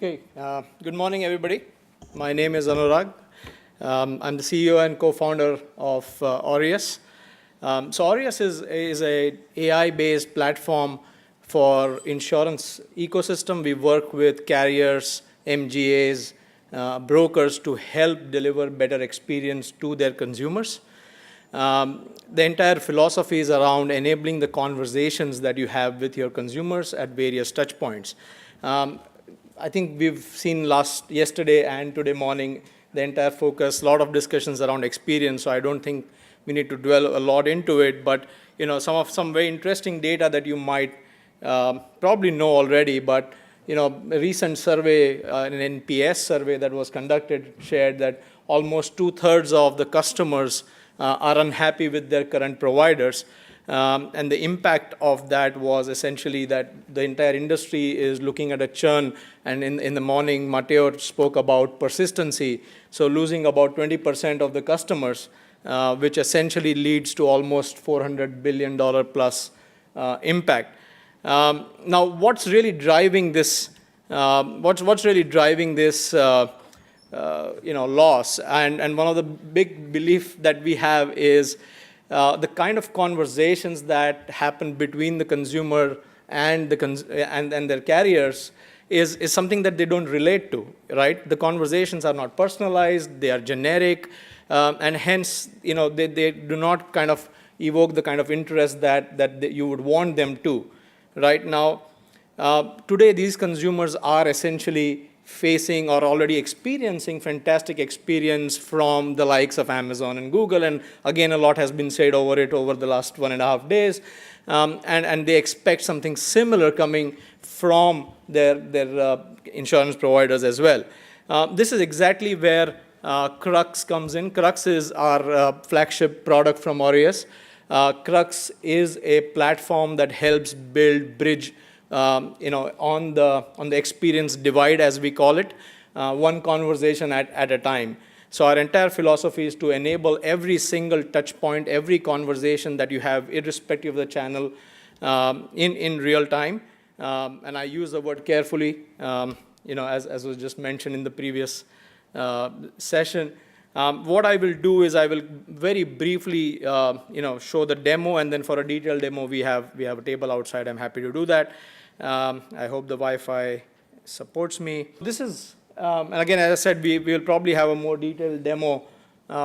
Okay, good morning, everybody. My name is Anurag. I'm the CEO and co-founder of Aureus. So Aureus is a AI-based platform for insurance ecosystem. We work with carriers, MGAs, brokers to help deliver better experience to their consumers. The entire philosophy is around enabling the conversations that you have with your consumers at various touch points. I think we've seen yesterday and today morning the entire focus, a lot of discussions around experience, so I don't think we need to dwell a lot into it, but some very interesting data that you might probably know already, but a recent survey, an NPS survey that was conducted, shared that almost 2/3 of the customers are unhappy with their current providers. And the impact of that was essentially that the entire industry is looking at a churn. And in the morning, Matteo spoke about persistency. So losing about 20% of the customers, which essentially leads to almost $400 billion plus impact. Now, what's really driving this? What's really driving this? Loss? And one of the big beliefs that we have is the kind of conversations that happen between the consumer and their carriers is something that they don't relate to, right? The conversations are not personalized, they are generic, and hence, they do not kind of evoke the kind of interest that you would want them to. Right now, today these consumers are essentially facing or already experiencing fantastic experience from the likes of Amazon and Google. And again, a lot has been said over the last 1.5 days. And they expect something similar coming from their insurance providers as well. This is exactly where Crux comes in. Crux is our flagship product from Aureus. Crux is a platform that helps bridge on the experience divide, as we call it, one conversation at a time. So our entire philosophy is to enable every single touch point, every conversation that you have, irrespective of the channel, in real time. And I use the word carefully, as was just mentioned in the previous session. What I will do is I will very briefly, show the demo, and then for a detailed demo, we have a table outside. I'm happy to do that. I hope the Wi-Fi supports me. This is, and again, as I said, we will probably have a more detailed demo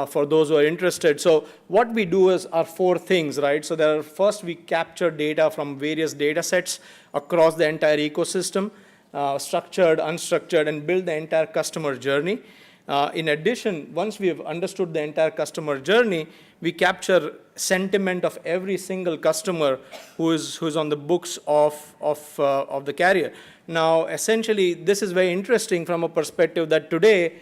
for those who are interested. So what we do are 4 things, right? So first, we capture data from various data sets across the entire ecosystem, structured, unstructured, and build the entire customer journey. In addition, once we have understood the entire customer journey, we capture sentiment of every single customer who's on the books of the carrier. Now, essentially, this is very interesting from a perspective that today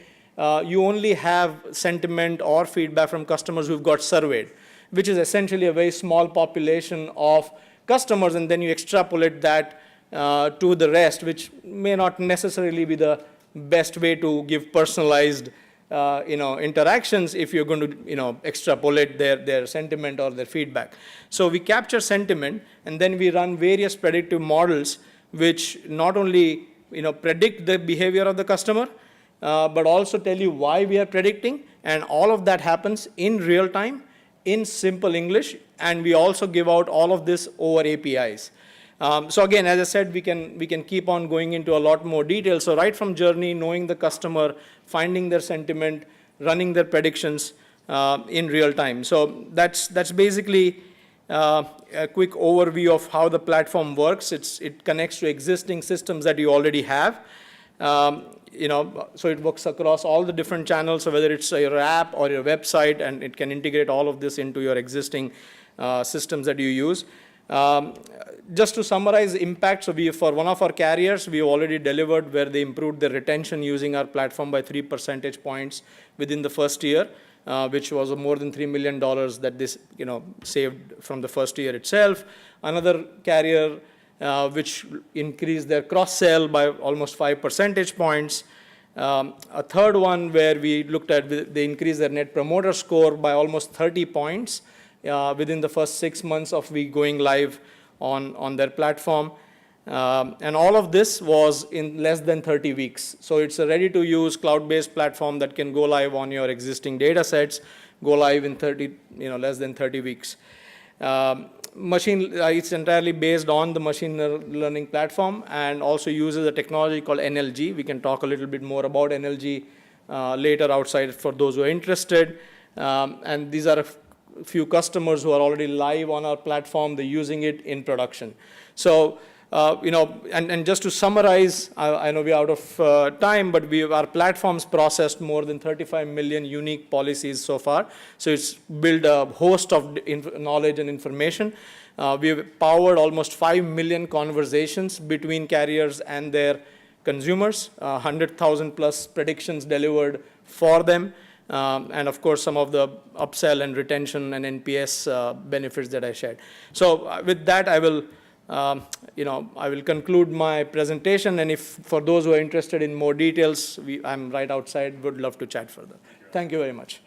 you only have sentiment or feedback from customers who've got surveyed, which is essentially a very small population of customers, and then you extrapolate that to the rest, which may not necessarily be the best way to give personalized interactions if you're going to extrapolate their sentiment or their feedback. So we capture sentiment, and then we run various predictive models which not only predict the behavior of the customer, but also tell you why we are predicting, and all of that happens in real time in simple English, and we also give out all of this over APIs. So again, as I said, we can keep on going into a lot more detail. So right from journey, knowing the customer, finding their sentiment, running their predictions in real time. So that's basically a quick overview of how the platform works. It connects to existing systems that you already have. So it works across all the different channels. So whether it's your app or your website, and it can integrate all of this into your existing systems that you use. Just to summarize impact, so for one of our carriers, we already delivered where they improved their retention using our platform by 3 percentage points within the first year, which was more than $3 million that this saved from the first year itself. Another carrier which increased their cross-sell by almost 5 percentage points. A third one where we looked at, they increased their net promoter score by almost 30 points within the first 6 months of we going live on their platform. And all of this was in less than 30 weeks. So it's a ready-to-use cloud-based platform that can go live on your existing data sets, go live in less than 30 weeks. It's entirely based on the machine learning platform and also uses a technology called NLG. We can talk a little bit more about NLG later outside for those who are interested. And these are a few customers who are already live on our platform. They're using it in production. So, and just to summarize, I know we're out of time, but our platforms processed more than 35 million unique policies so far. So it's built a host of knowledge and information. We've powered almost 5 million conversations between carriers and their consumers, 100,000 plus predictions delivered for them. And of course, some of the upsell and retention and NPS benefits that I shared. So with that, I will conclude my presentation. And if for those who are interested in more details, I'm right outside. Would love to chat further. Thank you very much.